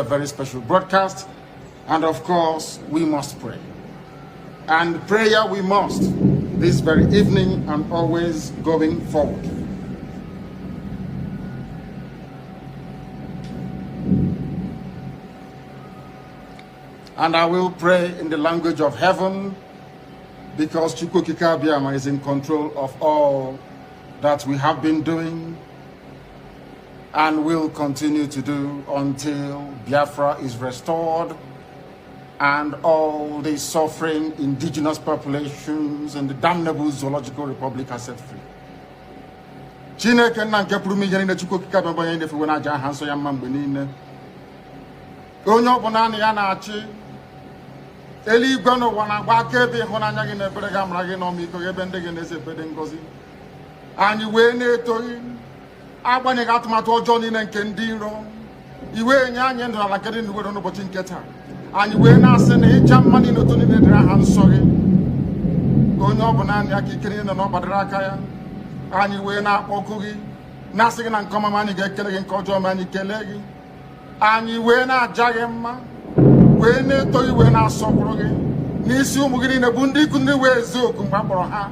very special broadcast. And of course, we must pray. And prayer we must this very evening and always going forward. And I will pray in the language of heaven, because Chukwukika Biama is in control of all that we have been doing and will continue to do until Biafra is restored and all the suffering indigenous populations in the damnable zoological republic are set free. Chineke na nke pụrụ ihe niile Chukwukika Biama ya ndefe na aja aha nsọ ya mma mgbe niile. Onye ọbụla na ya na-achị eluigwe n'ụwa na-agba akaebe ịhụnanya gị na ebere gị amara gị n'ọmịiko gị ebe ndị gị na-eze ekpere ngọzi. Anyị wee na-etoghị agbanyeghị atụmatụ ọjọọ niile nke ndị iro, iwe nye anyị ndụ ala nke dị n'uwe n'ụbọchị nke taa. Anyị wee na-asị na ịja mma niile otu niile dịrị aha nsọ gị, onye ọ bụ naanị aka ike niile na ọ gbadara aka ya. Anyị wee na-akpọku gị na-asị gị na nke ọma anyị ga-ekele gị, nke ọjọọ ma anyị kelee gị. Anyị wee na-aja gị mma, wee na-etoghị, wee na-asọpụrụ gị n'isi ụmụ gị niile bụ ndị ikwu ndị wee ezu oku mgbe a kpọrọ ha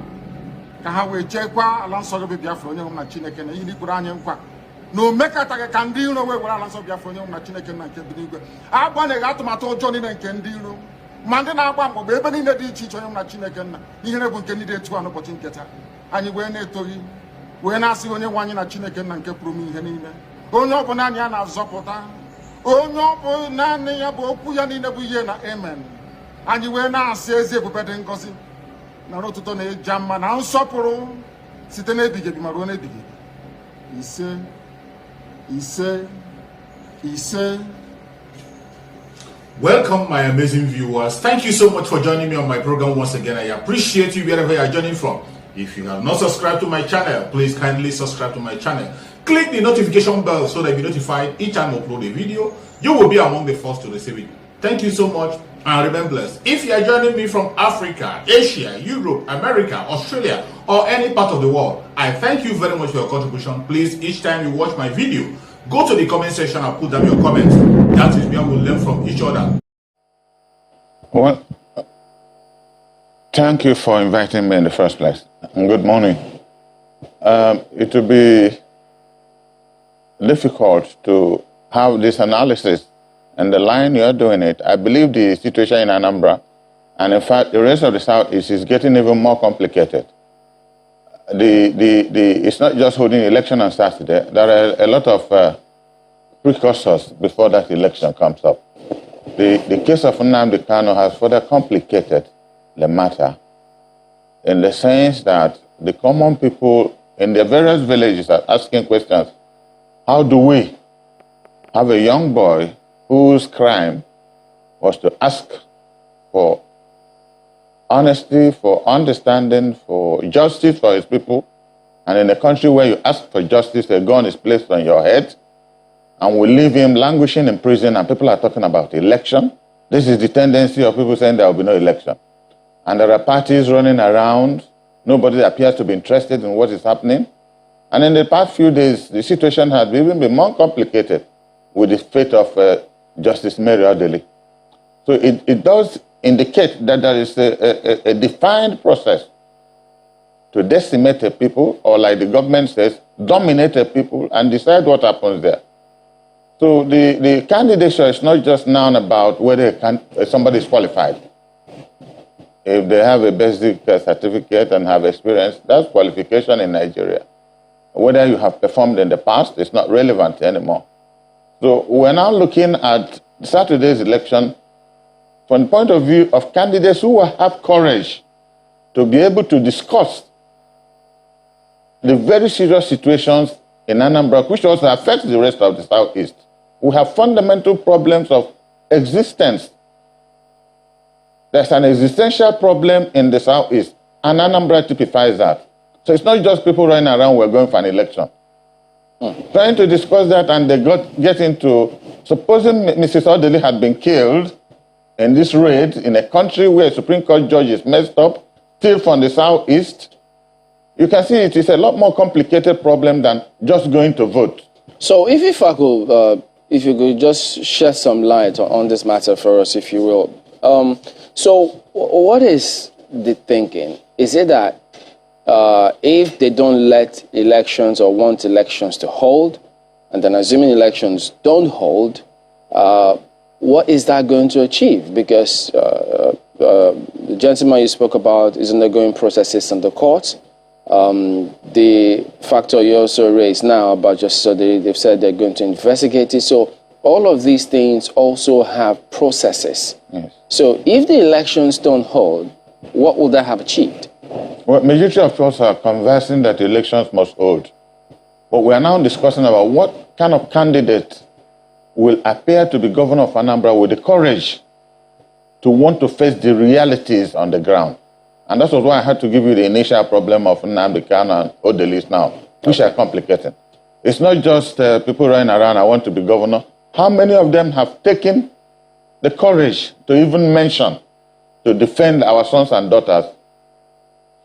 ka ha wee chekwaa ala nsọ gị bụ Biafra onye nwụ na Chineke, na ihe ndị kwuru anyị nkwa na o mekataghị ka ndị iro wee were ala nsọ Biafra onye nwụ na Chineke na nke bi n'igwe. Agbanyeghị atụmatụ ọjọọ niile nke ndị iro ma ndị na-agba mgbọgba ebe niile dị iche iche onye nwụ na Chineke nna ihere bụ nke ndị dị etu a n'ụbọchị nke taa. Anyị wee na-etoghị, wee na-asị onye nwe anyị na Chineke nna nke pụrụ m ihe niile, onye ọ bụ naanị ya na-azọpụta, onye ọ bụ naanị ya bụ okwu ya niile bụ ihe na amen. Anyị wee na-asị ezi ebube dị ngọzi na n'ụtụtụ na ịja mma na nsọpụrụ site n'ebighị ebi ma ruo n'ebighị ebi. Ise ise ise. Welcome, my amazing viewers. Thank you so much for joining me on my program once again. I appreciate you wherever you are joining from. If you have not subscribed to my channel, please kindly subscribe to my channel. Click the notification bell so that you'll be notified each time I upload a video. You will be among the first to receive it. Thank you so much and remain blessed. If you are joining me from Africa, Asia, Europe, America, Australia, or any part of the world, I thank you very much for your contribution. Please, each time you watch my video, go to the comment section and put down your comments. That is where we'll learn from each other. Well, thank you for inviting me in the first place. And good morning. It will be difficult to have this analysis and the line you're doing it. I believe the situation in Anambra, and in fact the rest of the Southeast, is getting even more complicated. It's not just holding election on Saturday. There are a lot of precursors before that election comes up. The case of Nnamdi Kanu has further complicated the matter in the sense that the common people in the various villages are asking questions. How do we have a young boy whose crime was to ask for honesty, for understanding, for justice for his people, and in a country where you ask for justice, a gun is placed on your head, and we leave him languishing in prison, and people are talking about election? This is the tendency of people saying there will be no election. And there are parties running around. Nobody appears to be interested in what is happening. And in the past few days, the situation has even been more complicated with the fate of Justice Mary Odili. So it does indicate that there is a defined process to decimate a people, or like the government says, dominate a people and decide what happens there. So the candidature is not just now about whether somebody is qualified. If they have a basic certificate and have experience, that's qualification in Nigeria. Whether you have performed in the past is not relevant anymore. So we're now looking at Saturday's election from the point of view of candidates who will have courage to be able to discuss the very serious situations in Anambra, which also affects the rest of the Southeast. We have fundamental problems of existence. There's an existential problem in the Southeast, and Anambra typifies that. So it's not just people running around, we're going for an election. Trying to discuss that, and they get into, supposing Mrs. Odili had been killed in this raid in a country where a Supreme Court judge is messed up, still from the Southeast, you can see it is a lot more complicated problem than just going to vote. So if I could if you could just shed some light on this matter for us, if you will. So what is the thinking? Is it that if they don't let elections or want elections to hold, and then assuming elections don't hold, what is that going to achieve? Because the gentleman you spoke about is undergoing processes in the courts. The factor you also raised now about they've said they're going to investigate it. So all of these things also have processes. Yes. So if the elections don't hold, what will that have achieved? Well, majority of us are conversing that elections must hold. But we are now discussing about what kind of candidate will appear to be governor of Anambra with the courage to want to face the realities on the ground. And that was why I had to give you the initial problem of Nnamdi Kanu and Odelis now, which are complicated. It's not just people running around, I want to be governor. How many of them have taken the courage to even mention, to defend our sons and daughters?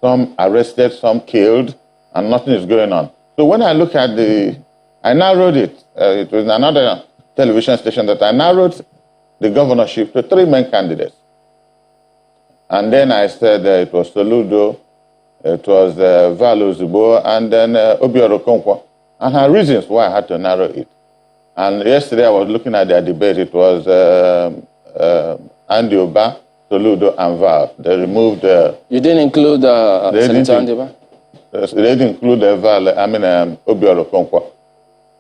Some arrested, some killed, and nothing is going on. So when I look at I narrowed it. It was another television station that I narrowed the governorship to 3 main candidates. And then I said it was Soludo, it was Valo Zubo, and then Obiora Okonkwo. And her reasons why I had to narrow it. And yesterday I was looking at their debate. It was Andy Oba, Soludo, and Val. They removed... you didn't include Senator Andy Oba? They didn't include Obiora Okonkwo.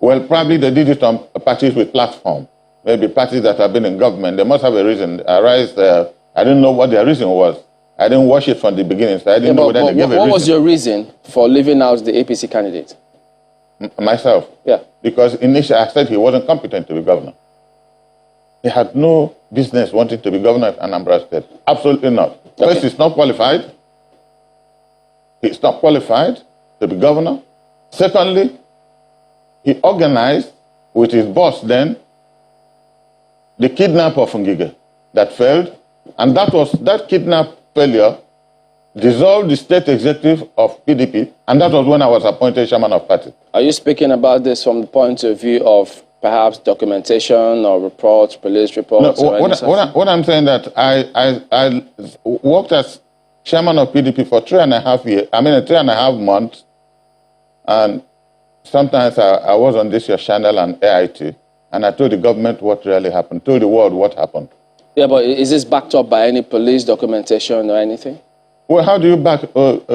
Well, probably they did it on parties with platform. Maybe parties that have been in government. They must have a reason. I didn't know what their reason was. I didn't watch it from the beginning, so I didn't know whether they gave a reason. What was your reason for leaving out the APC candidate? Myself? Yeah. Because initially I said he wasn't competent to be governor. He had no business wanting to be governor of Anambra State. Absolutely not. Okay. First, he's not qualified. He's not qualified to be governor. Secondly, he organized with his boss then the kidnap of Ngige that failed. And that kidnap failure dissolved the state executive of PDP, and that was when I was appointed chairman of party. Are you speaking about this from the point of view of perhaps documentation or reports, police reports? No, what I'm saying that I worked as chairman of PDP for 3.5 years, 3.5 months, and sometimes I was on this your channel and AIT, and I told the government what really happened, told the world what happened. Yeah, but is this backed up by any police documentation or anything? Well, how do you back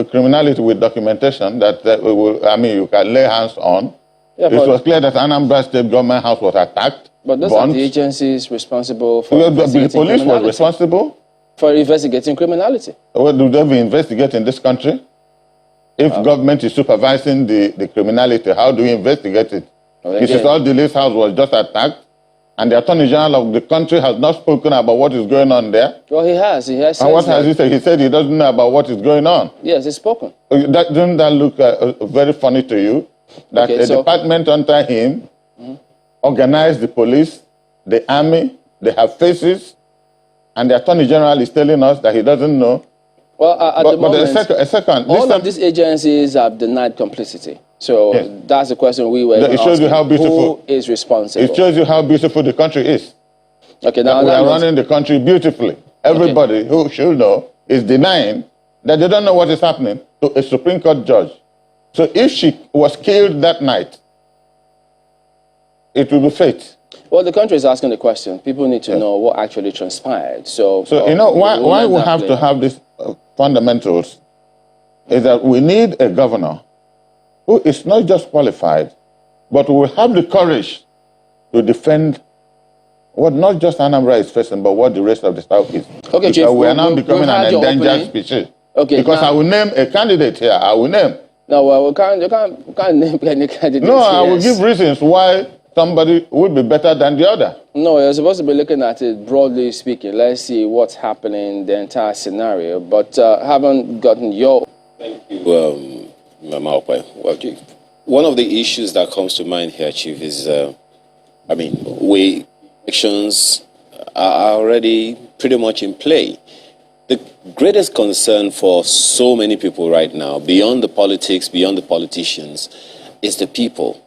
criminality with documentation that you can lay hands on? Yeah, it was clear that Anambra State government house was attacked. But those are the agencies responsible for investigating the police was responsible for investigating criminality. Well, do they investigate in this country? If government is supervising the criminality, how do we investigate it? Well, Mrs. Odili's house was just attacked, and the Attorney General of the country has not spoken about what is going on there. Well, he has. He has. And what has he said? He said he doesn't know about what is going on. Yes, he's spoken. Doesn't that look very funny to you? That a department under him organized the police, the army, they have faces, and the Attorney General is telling us that he doesn't know. Well, at the moment, a second. All of these agencies have denied complicity. So yes, that's the question we were asking. It shows you how beautiful. Who is responsible? It shows you how beautiful the country is. Okay, now we are running the country beautifully. Everybody who should know is denying that they don't know what is happening to a Supreme Court judge. So if she was killed that night, it will be fate. Well, the country is asking the question. People need to know what actually transpired. So you know, why we have to have these fundamentals is that we need a governor who is not just qualified, but who will have the courage to defend what not just Anambra is facing, but what the rest of the South is. Okay, because Chief, we are now becoming an endangered species. Okay, because I will name a candidate here. I will name. No, well, you can't name any candidate. No, I will give reasons why somebody would be better than the other. No, you're supposed to be looking at it broadly speaking. Let's see what's happening in the entire scenario. But haven't gotten your... Thank you, Mama Okwe. Well, Chief, one of the issues that comes to mind here, Chief, is, elections are already pretty much in play. The greatest concern for so many people right now, beyond the politics, beyond the politicians, is the people.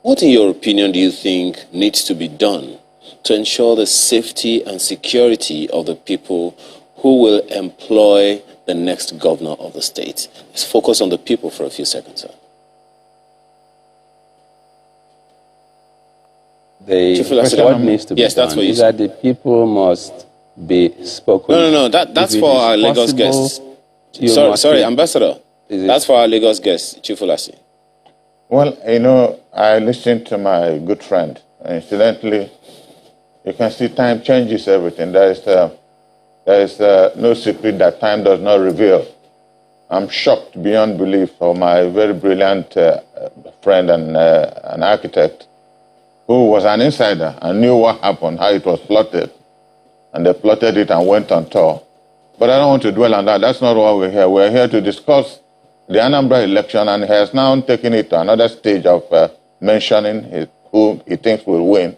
What, in your opinion, do you think needs to be done to ensure the safety and security of the people who will employ the next governor of the state? Let's focus on the people for a few seconds, sir. What needs to be yes, that's done what you is that the people must be spoken. No. That's for our Lagos guests. Sorry, Ambassador. That's for our Lagos guests, Chief Olassi. Well, you know, I listened to my good friend. Incidentally, you can see time changes everything. There is no secret that time does not reveal. I'm shocked beyond belief for my very brilliant friend and an architect who was an insider and knew what happened, how it was plotted. And they plotted it and went on tour. But I don't want to dwell on that. That's not why we're here. We're here to discuss the Anambra election, and he has now taken it to another stage of mentioning who he thinks will win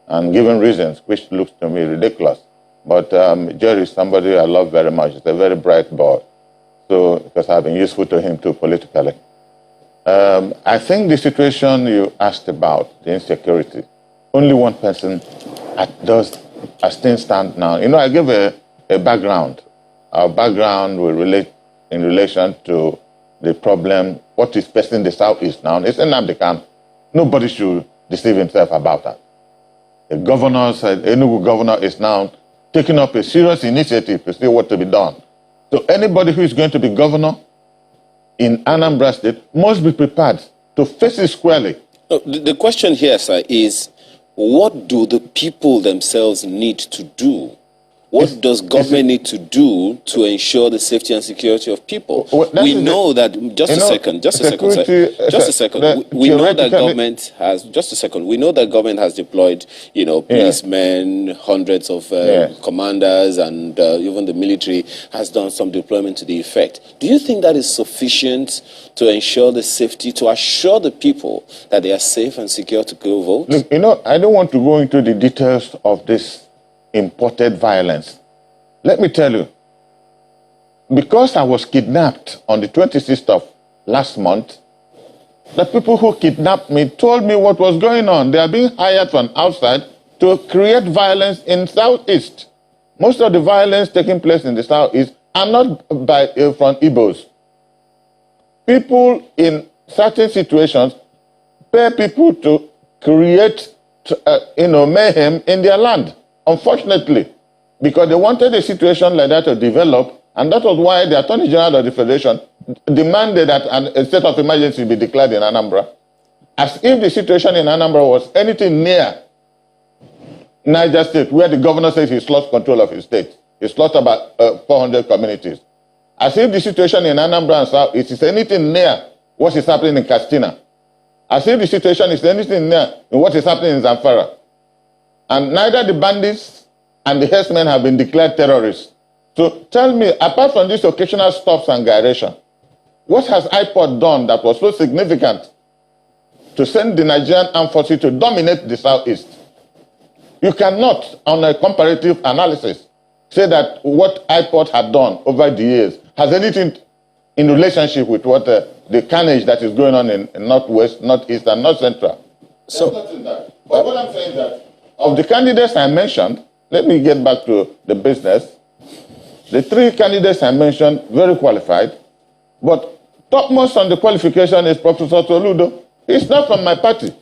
and giving reasons, which looks to me ridiculous. But Jerry is somebody I love very much. He's a very bright boy. So, because I've been useful to him too politically. I think the situation you asked about, the insecurity, only one person does as things stand now. You know, I gave a background. Our background will relate in relation to the problem, what is facing the Southeast now. It's Nnamdi Kanu. Nobody should deceive himself about that. The governor, Enugu governor, is now taking up a serious initiative to see what to be done. So anybody who is going to be governor in Anambra State must be prepared to face it squarely. The question here, sir, is what do the people themselves need to do? What does government need to do to ensure the safety and security of people? Well, we know that, just a second, we know that government has, we know that government has deployed, you know, policemen, hundreds of commanders, and even the military has done some deployment to the effect. Do you think that is sufficient to ensure the safety, to assure the people that they are safe and secure to go vote? Look, you know, I don't want to go into the details of this imported violence. Let me tell you, because I was kidnapped on the 26th of last month, the people who kidnapped me told me what was going on. They are being hired from outside to create violence in Southeast. Most of the violence taking place in the Southeast are not from Igbos. People in certain situations pay people to create mayhem in their land. Unfortunately, because they wanted a situation like that to develop, and that was why the Attorney General of the Federation demanded that a state of emergency be declared in Anambra, as if the situation in Anambra was anything near Niger State, where the governor says he's lost control of his state. He's lost about 400 communities. As if the situation in Anambra and South is anything near what is happening in Katsina. As if the situation is anything near what is happening in Zamfara. And neither the bandits and the herdsmen have been declared terrorists. So tell me, apart from these occasional stops and gyration, what has IPOD done that was so significant to send the Nigerian armed forces to dominate the Southeast? You cannot, on a comparative analysis, say that what IPOD had done over the years has anything in relationship with what the carnage that is going on in Northwest, Northeast, and North Central. So, but what I'm saying is that of the candidates I mentioned, let me get back to the business. The three candidates I mentioned, very qualified, but topmost on the qualification is Professor Toludo. He's not from my party.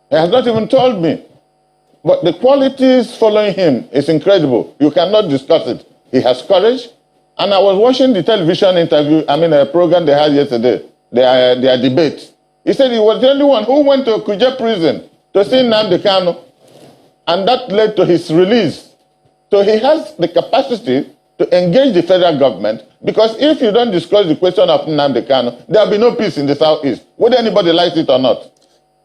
He has not even told me. But the qualities following him is incredible. You cannot discuss it. He has courage. And I was watching the television interview, a program they had yesterday, their debate. He said he was the only one who went to Kuje prison to see Nnamdi Kanu, and that led to his release. So he has the capacity to engage the federal government, because if you don't discuss the question of Nnamdi Kanu, there will be no peace in the Southeast, whether anybody likes it or not.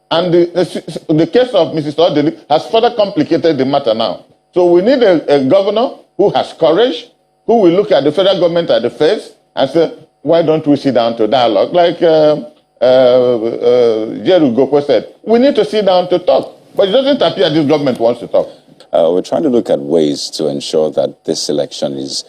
And the case of Mrs. Odili has further complicated the matter now. So we need a governor who has courage, who will look at the federal government at the face and say, why don't we sit down to dialogue? Like Jerry Gokwe said, we need to sit down to talk. But it doesn't appear this government wants to talk. we're trying to look at ways to ensure that this election is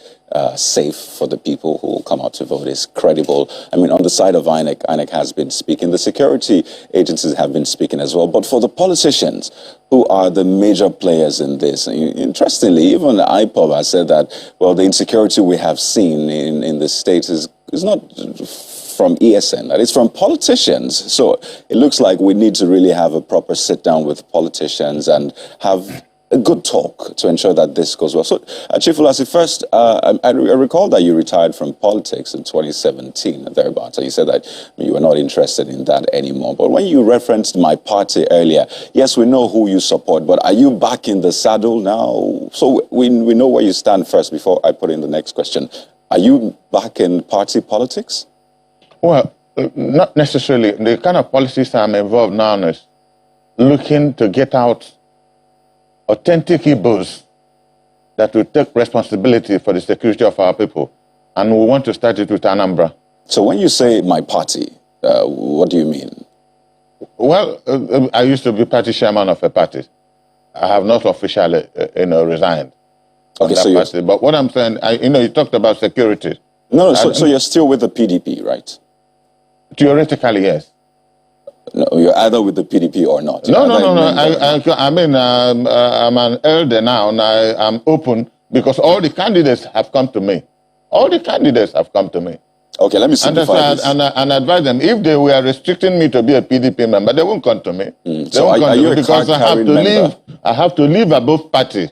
safe for the people who will come out to vote, is credible. I mean, on the side of INEC, INEC has been speaking. The security agencies have been speaking as well. But for the politicians who are the major players in this, interestingly, even IPOB has said that, well, the insecurity we have seen in the states is not from ESN, that is from politicians. So it looks like we need to really have a proper sit down with politicians and have a good talk to ensure that this goes well. So, Chief Ulasi, first, I recall that you retired from politics in 2017, thereabouts. You said that you were not interested in that anymore. But when you referenced my party earlier, yes, we know who you support, but are you back in the saddle now? So we know where you stand first before I put in the next question. Are you back in party politics? Well, not necessarily. The kind of policies I'm involved now is looking to get out authentic Igbos that will take responsibility for the security of our people. And we want to start it with Anambra. So when you say my party, what do you mean? Well, I used to be party chairman of a party. I have not officially, resigned. Okay, so party. But what I'm saying, you talked about security. No, so you're still with the PDP, right? Theoretically, yes. No, you're either with the PDP or not. No. I mean, I'm an elder now, and I'm open because all the candidates have come to me. All the candidates have come to me. Okay, let me simplify this. And advise them, if they were restricting me to be a PDP member, they won't come to me. So are you a card-carrying member? I have to live above party.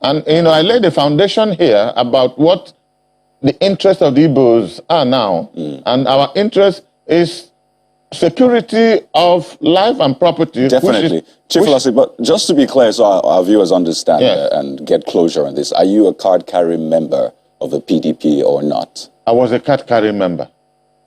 And, I laid the foundation here about what the interests of the Igbos are now. And our interest is security of life and property. Definitely. Chief Ulasi, but just to be clear so our viewers understand and get closure on this, are you a card-carrying member of the PDP or not? I was a card-carrying member.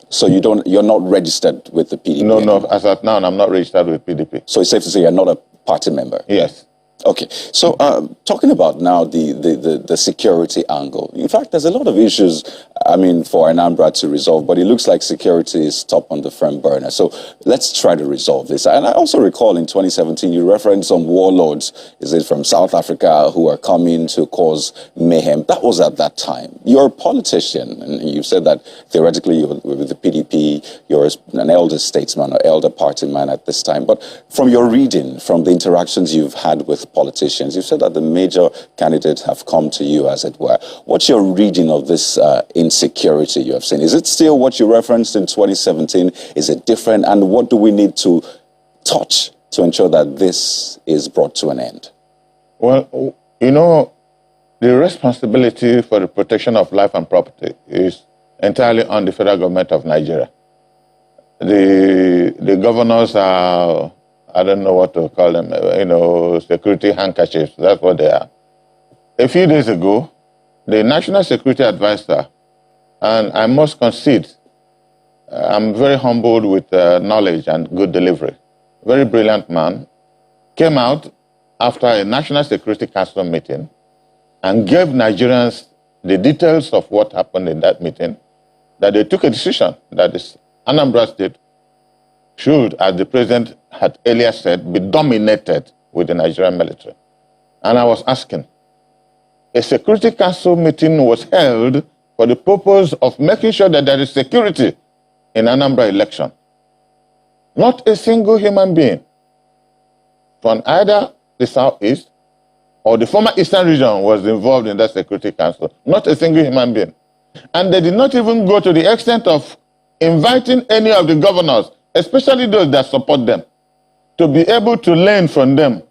So you're not registered with the PDP? No, as of now, I'm not registered with PDP. So it's safe to say you're not a party member? Yes. Okay, so talking about now the security angle. In fact, there's a lot of issues, for Anambra to resolve, but it looks like security is top on the front burner. So let's try to resolve this. And I also recall in 2017, you referenced some warlords, is it from South Africa, who are coming to cause mayhem. That was at that time. You're a politician, and you said that theoretically you're with the PDP, you're an elder statesman or elder party man at this time. But from your reading, from the interactions you've had with politicians, you've said that the major candidates have come to you, as it were. What's your reading of this insecurity you have seen? Is it still what you referenced in 2017? Is it different? And what do we need to touch to ensure that this is brought to an end? Well, the responsibility for the protection of life and property is entirely on the federal government of Nigeria. The governors are, I don't know what to call them, security handkerchiefs. That's what they are. A few days ago, the National Security Advisor, and I must concede, I'm very humbled with knowledge and good delivery, very brilliant man, came out after a National Security Council meeting and gave Nigerians the details of what happened in that meeting, that they took a decision that this Anambra State should, as the president had earlier said, be dominated with the Nigerian military. And I was asking, a Security Council meeting was held for the purpose of making sure that there is security in Anambra election. Not a single human being from either the Southeast or the former Eastern region was involved in that Security Council. Not a single human being. And they did not even go to the extent of inviting any of the governors, especially those that support them, to be able to learn from them,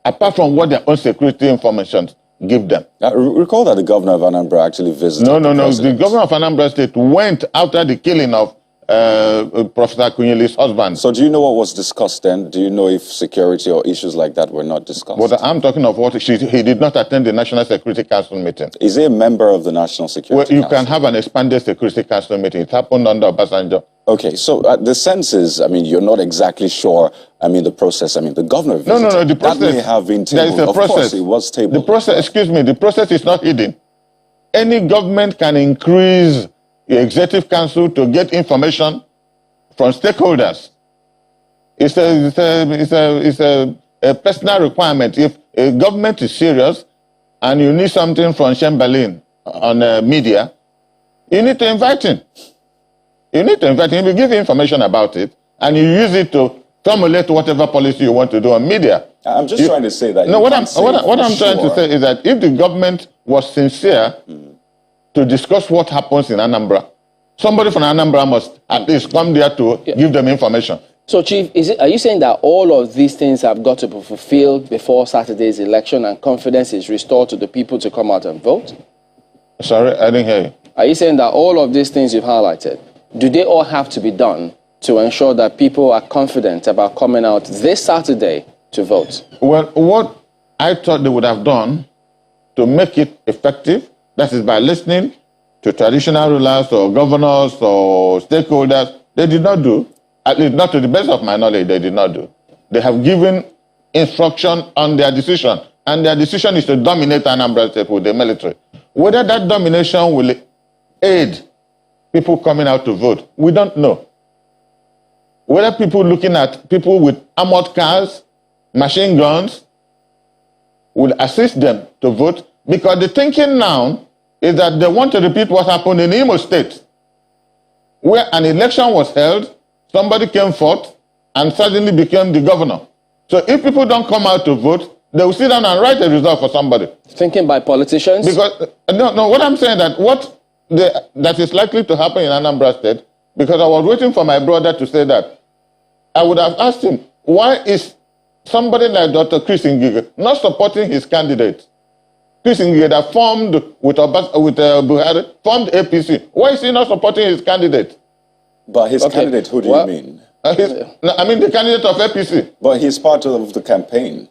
apart from what their own security information give them. Recall that the governor of Anambra actually visited. No. The governor of Anambra State went after the killing of Professor Kunyili's husband. So do you know what was discussed then? Do you know if security or issues like that were not discussed? But I'm talking of what he did not attend the National Security Council meeting. Is he a member of the National Security Council? Well, you can have an expanded Security Council meeting. It happened under Obasanjo. Okay, so the sense is, you're not exactly sure, the process, the governor visited. No, the process. That may have been tabled. There is a process. Of course, it was tabled. The process, the process is not hidden. Any government can increase the Executive Council to get information from stakeholders. It's a personal requirement. If a government is serious and you need something from Chamberlain on media, you need to invite him. You need to invite him. You give information about it, and you use it to formulate whatever policy you want to do on media. I'm just trying to say that. No, what I'm trying to say is that if the government was sincere to discuss what happens in Anambra, somebody from Anambra must at least come there to give them information. So, Chief, are you saying that all of these things have got to be fulfilled before Saturday's election and confidence is restored to the people to come out and vote? Sorry, I didn't hear you. Are you saying that all of these things you've highlighted, do they all have to be done to ensure that people are confident about coming out this Saturday to vote? Well, what I thought they would have done to make it effective, that is by listening to traditional rulers or governors or stakeholders, they did not do. At least not to the best of my knowledge, they did not do. They have given instruction on their decision, and their decision is to dominate Anambra State with the military. Whether that domination will aid people coming out to vote, we don't know. Whether people looking at people with armored cars, machine guns, will assist them to vote, because the thinking now is that they want to repeat what happened in Imo State, where an election was held, somebody came forth and suddenly became the governor. So if people don't come out to vote, they will sit down and write a result for somebody. Thinking by politicians? Because, no, what I'm saying that is likely to happen in Anambra State, because I was waiting for my brother to say that, I would have asked him, why is somebody like Dr. Chris Ngige not supporting his candidate? Chris Ngige that formed with Buhari, formed APC. Why is he not supporting his candidate? But his candidate, who do you mean? I mean the candidate of APC. But he's part of the campaign.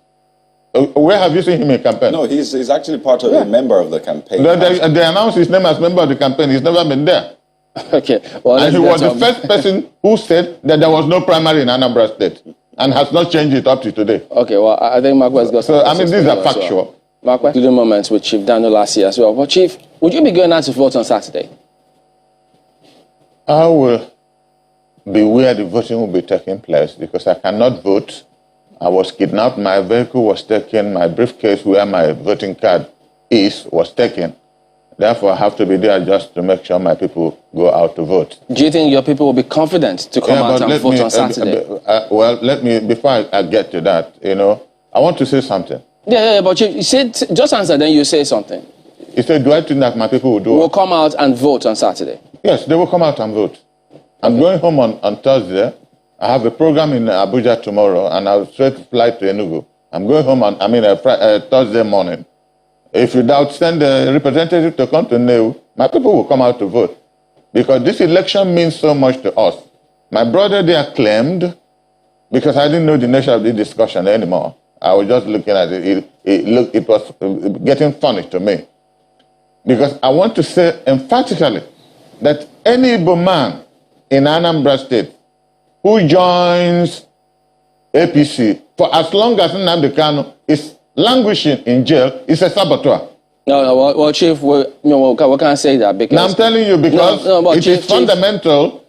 Where have you seen him in campaign? No, he's actually part of a member of the campaign. They announced his name as member of the campaign. He's never been there. Okay. Well, and he was the first person who said that there was no primary in Anambra State and has not changed it up to today. Okay, well, I think Mark has got so, I mean, these are factual. Mark, we're doing moments with Chief Daniel last year as well. But, Chief, would you be going out to vote on Saturday? I will be where the voting will be taking place, because I cannot vote. I was kidnapped, my vehicle was taken, my briefcase where my voting card was taken. Therefore, I have to be there just to make sure my people go out to vote. Do you think your people will be confident to come out and vote on Saturday? Well, before I get to that, I want to say something. Yeah, but you said, just answer, then you say something. You said, do I think that my people will do will come out and vote on Saturday? Yes, they will come out and vote. I'm going home on Thursday. I have a program in Abuja tomorrow, and I'll straight fly to Enugu. I'm going home on Thursday morning. If you doubt, send a representative to come to Neu. My people will come out to vote, because this election means so much to us. My brother there claimed, because I didn't know the nature of the discussion anymore. I was just looking at it. It was getting funny to me, because I want to say emphatically that any Igbo man in Anambra State who joins APC for as long as Nnamdi Kanu is languishing in jail is a saboteur. Well, Chief, we can't say that, because... Now, I'm telling you, because it is fundamental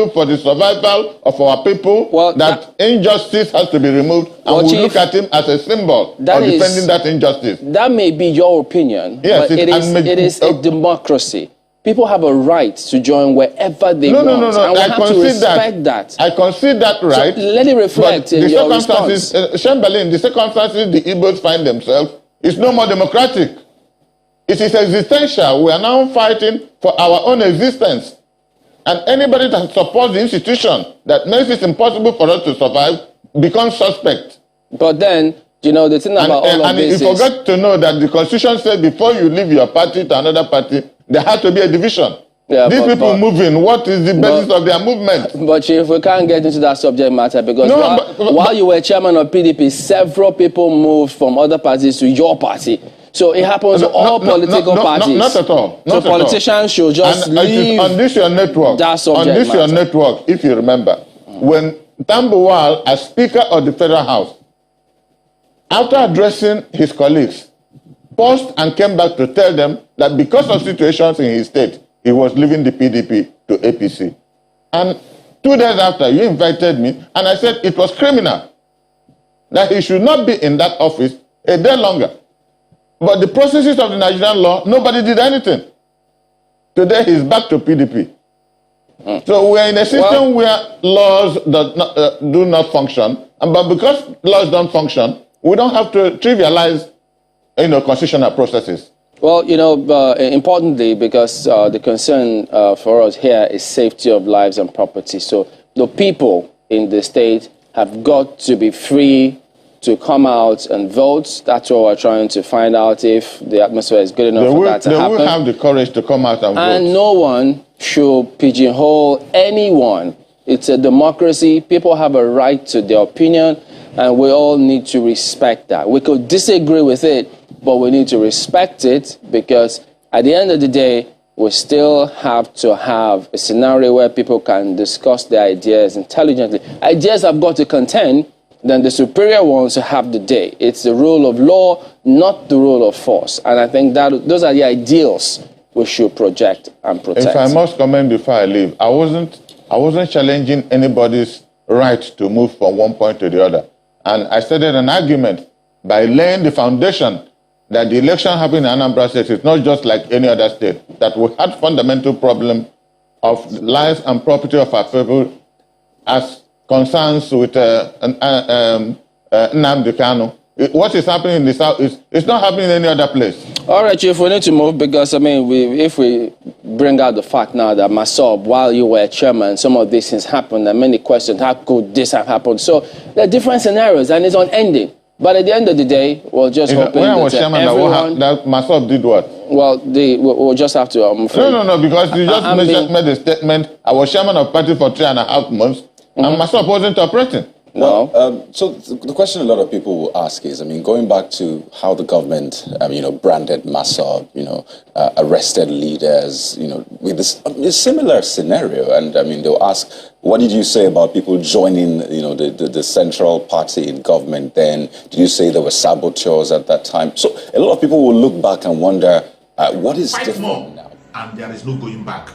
for the survival of our people that injustice has to be removed, and we look at him as a symbol of defending that injustice. That may be your opinion, yes, but it is a democracy. People have a right to join wherever they want. No. And we have to respect that. I concede that right. So let it reflect in your response. Chamberlain, the circumstances the Igbos find themselves is no more democratic. It is existential. We are now fighting for our own existence. And anybody that supports the institution that makes it impossible for us to survive becomes suspect. But then, the thing about all of this is... And you forgot to know that the Constitution said before you leave your party to another party, there has to be a division. Yeah, These people moving, what is the basis of their movement? But Chief, we can't get into that subject matter, because while you were chairman of PDP, several people moved from other parties to your party. So it happens to all political parties. Not at all. So politicians should just leave on this your network. That subject on this your network, if you remember, when Tambuwal, as Speaker of the Federal House, after addressing his colleagues, paused and came back to tell them that because of situations in his state, he was leaving the PDP to APC. And 2 days after, you invited me, and I said it was criminal that he should not be in that office a day longer. But the processes of the Nigerian law, nobody did anything. Today he's back to PDP. So we're in a system where laws do not function, but because laws don't function, we don't have to trivialize, constitutional processes. Well, importantly, because the concern for us here is safety of lives and property. So the people in the state have got to be free to come out and vote. That's what we're trying to find out, if the atmosphere is good enough for that to happen. They will have the courage to come out and vote. And no one should pigeonhole anyone. It's a democracy. People have a right to their opinion, and we all need to respect that. We could disagree with it, but we need to respect it, because at the end of the day, we still have to have a scenario where people can discuss their ideas intelligently. Ideas have got to contend, then the superior ones have the day. It's the rule of law, not the rule of force. And I think that those are the ideals we should project and protect. If I must comment before I leave, I wasn't challenging anybody's right to move from one point to the other. And I started an argument by laying the foundation that the election happening in Anambra State is not just like any other state, that we had fundamental problem of lives and property of our people as concerns with Nnamdi Kanu. What is happening in the South it's not happening in any other place. All right, Chief, we need to move, because, if we bring out the fact now that Masob, while you were chairman, some of these things happened, and many questions, how could this have happened? So there are different scenarios, and it's unending. But at the end of the day, we'll just hope when I was chairman, that Masob did what? Well, we'll just have to... No, because you just made a statement. I was chairman of party for 3.5 months, and Masob wasn't operating. No. So the question a lot of people will ask is, going back to how the government, branded Masob, arrested leaders, with this a similar scenario. And they'll ask, what did you say about people joining, the central party in government then? Did you say there were saboteurs at that time? So a lot of people will look back and wonder, what is different now? And there is no going back.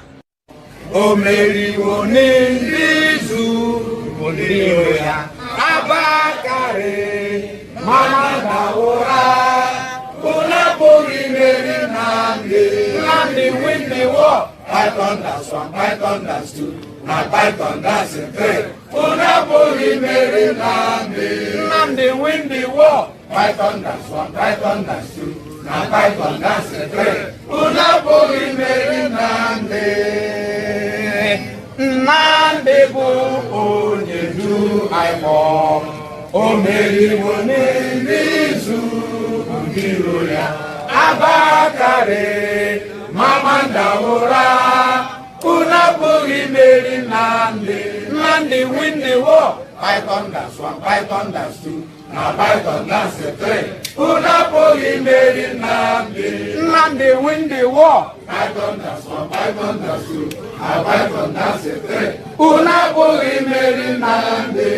Abakare, Mama Daora, Unapuri Mary Nandi, win the war. Python that's one, Python that's two, now Python that's a three. Unapuri Mary Nandi, win the war. Python that's one, Python that's two, now Python that's a three. Unapuri Mary Nandi. Nande bo onye du aimo o meri woni nizu ngiro ya Abakare Mama Daora Unapuri Meri Nandi win the war. Python that's one, Python that's two, now Python that's a three. Unapuri Meri Nandi win the war. Python that's one, Python that's two, now Python that's a three. Unapuri Meri Nandi.